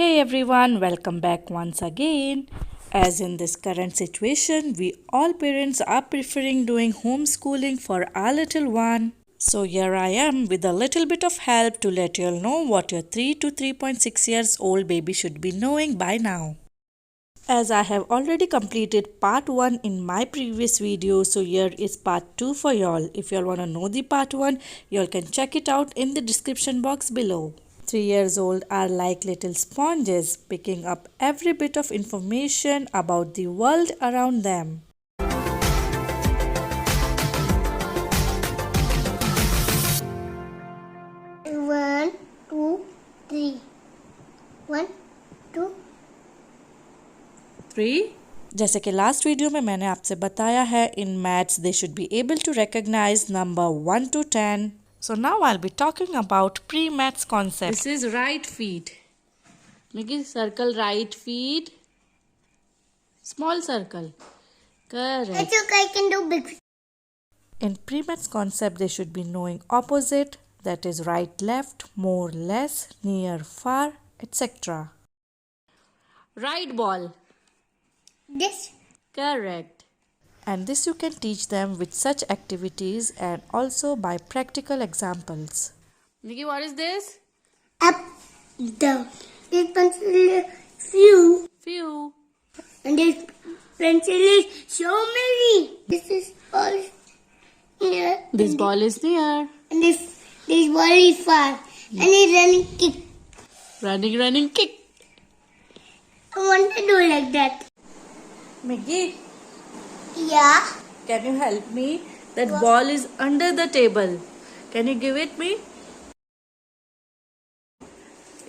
Hey everyone, welcome back once again. As in this current situation, we all parents are preferring doing homeschooling for our little one. So here I am with a little bit of help to let you all know what your 3 to 3.6 years old baby should be knowing by now. As I have already completed part 1 in my previous video, so here is part 2 for y'all. If y'all wanna know the part 1, y'all can check it out in the description box below. 3 years old are like little sponges, picking up every bit of information about the world around them. One, two, three. 1, 2, 3. जैसे कि last video में मैंने आपसे बताया है, in maths they should be able to recognize number 1 to 10. So now I'll be talking about pre-maths concept. This is right feet. Make it circle right feet. Small circle. Correct. I think I can do big. In pre-maths concept, they should be knowing opposite, that is right, left, more, less, near, far, etc. Right ball. This. Correct. And this you can teach them with such activities and also by practical examples. Nikki, what is this? Up, down. This pencil is few. Few. And this pencil is so many. This is all here. This ball is near. And this ball is far. And it's running kick. Running, kick. I want to do like that. Miggy, Yeah. can you help me? That ball is under the table. Can you give it me?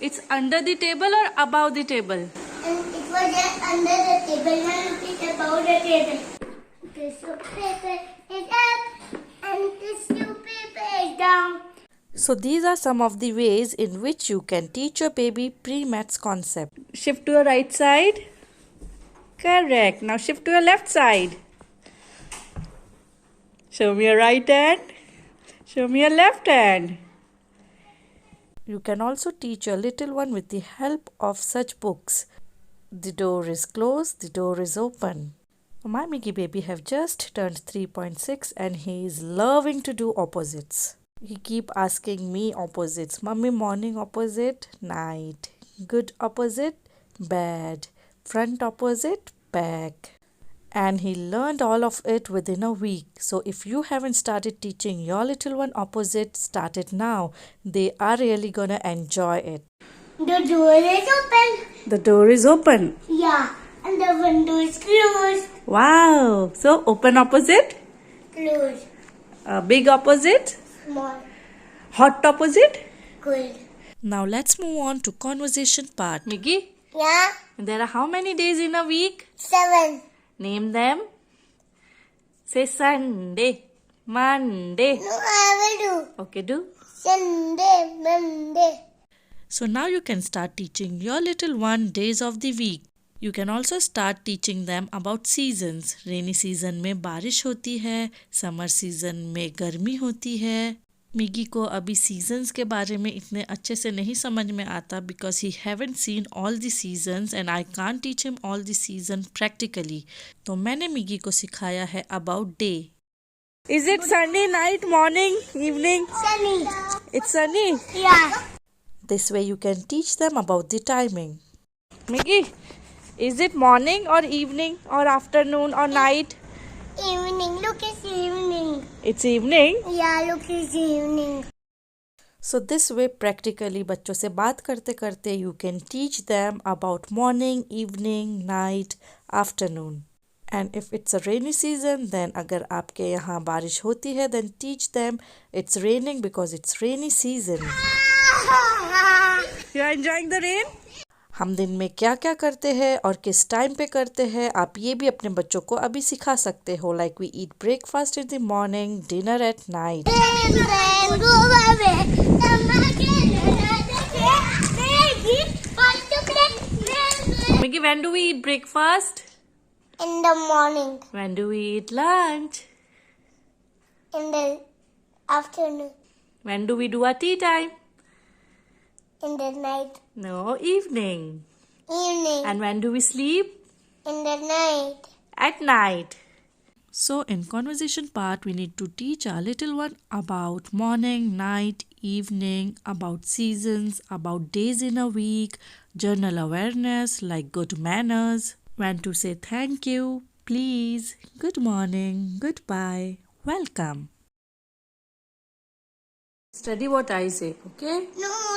It's under the table or above the table? And it was just under the table. Now it is above the table. This paper is up and this paper is down. So these are some of the ways in which you can teach your baby pre-maths concept. Shift to your right side. Correct. Now shift to your left side. Show me your right hand. Show me your left hand. You can also teach your little one with the help of such books. The door is closed, the door is open. My Miggy baby have just turned 3.6 and he is loving to do opposites. He keep asking me opposites. Mummy, morning opposite, night. Good opposite, bad. Front opposite, back. And he learned all of it within a week. So if you haven't started teaching your little one opposite, start it now. They are really gonna enjoy it. The door is open. The door is open. Yeah. And the window is closed. Wow. So open opposite, Closed. big opposite, Small. hot opposite. Cold. Now let's move on to conversation part. Miggy, Yeah. there are how many days in a week? 7. Name them. Say Sunday, Monday. No, I will do. Okay, do. Sunday, Monday. So now you can start teaching your little one days of the week. You can also start teaching them about seasons. Rainy season में बारिश होती है, summer season में गर्मी होती है. मिगी को अभी seasons के बारे में इतने अच्छे से नहीं समझ में आता because he haven't seen all the seasons and I can't teach him all the season practically. तो मैंने मिगी को सिखाया है about day. Is it sunny night, morning, evening? Sunny. It's sunny. Yeah. This way you can teach them about the timing. Miggy, is it morning or evening or afternoon or night? Evening. Look, it's evening. It's evening. Yeah, look, it's evening. So this way practically बच्चों से बात करते करते you can teach them about morning, evening, night, afternoon. And if it's a rainy season, then अगर आपके यहाँ बारिश होती है, then teach them it's raining because it's rainy season. You are enjoying the rain? हम दिन में क्या क्या करते हैं और किस टाइम पे करते हैं, आप ये भी अपने बच्चों को अभी सिखा सकते हो. Like we eat breakfast in the morning, dinner at night. Miggy, when do we eat breakfast? In the morning. When do we eat lunch? In the afternoon. When do we do our tea time? In the night. No, evening. Evening. And when do we sleep? In the night. At night. So in conversation part, we need to teach our little one about morning, night, evening, about seasons, about days in a week, journal awareness like good manners, when to say thank you, please, good morning, goodbye, welcome. Study what I say, okay? No,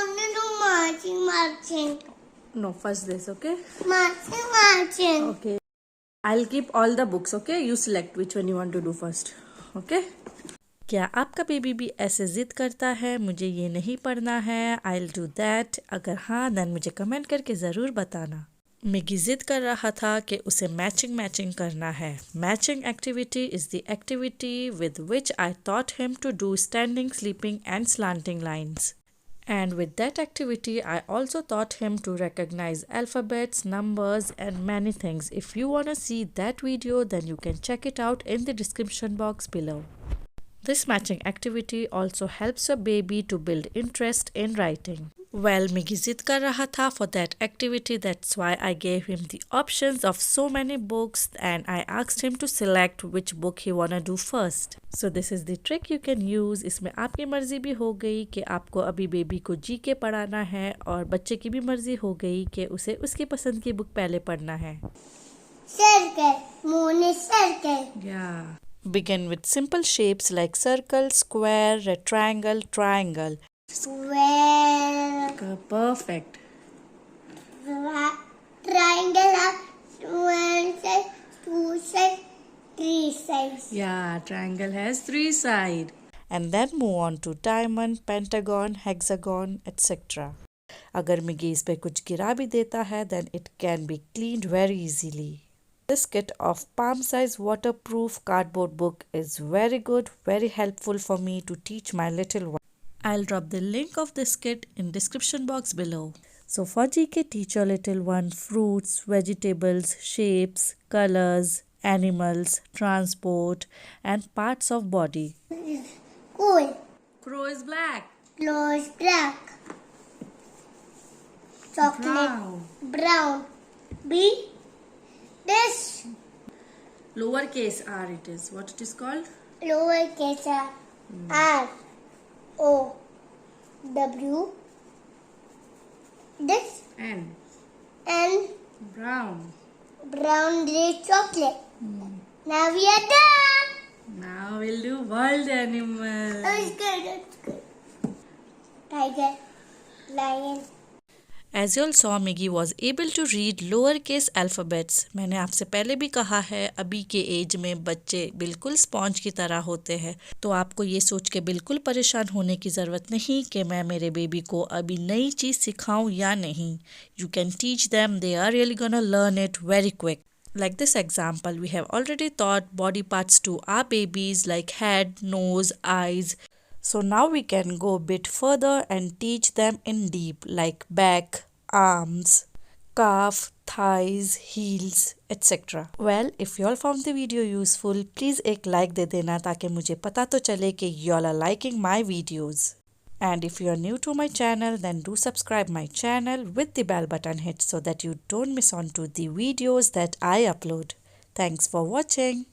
marching. No, first this, okay? Marching. Okay. I'll keep all the books, okay? You select which one you want to do first, okay? क्या आपका baby भी ऐसे ज़िद करता है मुझे ये नहीं पढ़ना है I'll do that अगर हाँ then मुझे कमेंट करके ज़रूर बताना मिगी ज़िद कर रहा था कि उसे मैचिंग करना है matching activity is the activity with which I taught him to do standing, sleeping and slanting lines. And with that activity, I also taught him to recognize alphabets, numbers, and many things. If you want to see that video, then you can check it out in the description box below. This matching activity also helps your baby to build interest in writing. Well, Miggy zid kar raha tha for that activity, that's why I gave him the options of so many books and I asked him to select which book he wanna do first. So this is the trick you can use. इसमें आपकी मर्जी भी हो गई कि आपको अभी baby को जी के पढ़ाना है और बच्चे की भी मर्जी हो गई कि उसे उसकी पसंद की बुक पहले पढ़ना है. Circle. Moon is circle. Yeah. Begin with simple shapes like circle, square, rectangle, triangle. Square. Perfect. Triangle has one side, two sides, three sides. Yeah, triangle has 3 sides. And then move on to diamond, pentagon, hexagon, etc. अगर मिगी इस पे कुछ गिरा भी देता है then it can be cleaned very easily. This kit of palm-size waterproof cardboard book is very good, very helpful for me to teach my little one. I'll drop the link of this kit in description box below. So for GK, teach your little one fruits, vegetables, shapes, colors, animals, transport, and parts of body. Cool. Crow is black. Close black. Chocolate. Brown. B. This. Lowercase r it is. What it is called? Lowercase R. O. W. This. N. And Brown. brown is chocolate. Now we are done. Now we'll do wild animals. That's good. That's good. Tiger. Lion. As you all saw, Miggy was able to read lowercase alphabets. मैंने आपसे पहले भी कहा है अभी के as में बच्चे बिल्कुल स्पॉन्ज की तरह होते हैं तो आपको ये सोच के बिल्कुल परेशान होने की ज़रूरत नहीं कि मैं मेरे बेबी को अभी नई चीज़ सिखाऊं या नहीं. You can teach them, they are really gonna learn it very quick. Like this example, we have already taught body parts to our babies like head, nose, eyes. So now we can go a bit further and teach them in deep like back, arms, calf, thighs, heels, etc. Well, if you all found the video useful, please एक like दे देना ताकि मुझे पता तो चले कि you all are liking my videos. And if you are new to my channel, then do subscribe my channel with the bell button hit so that you don't miss on to the videos that I upload. Thanks for watching.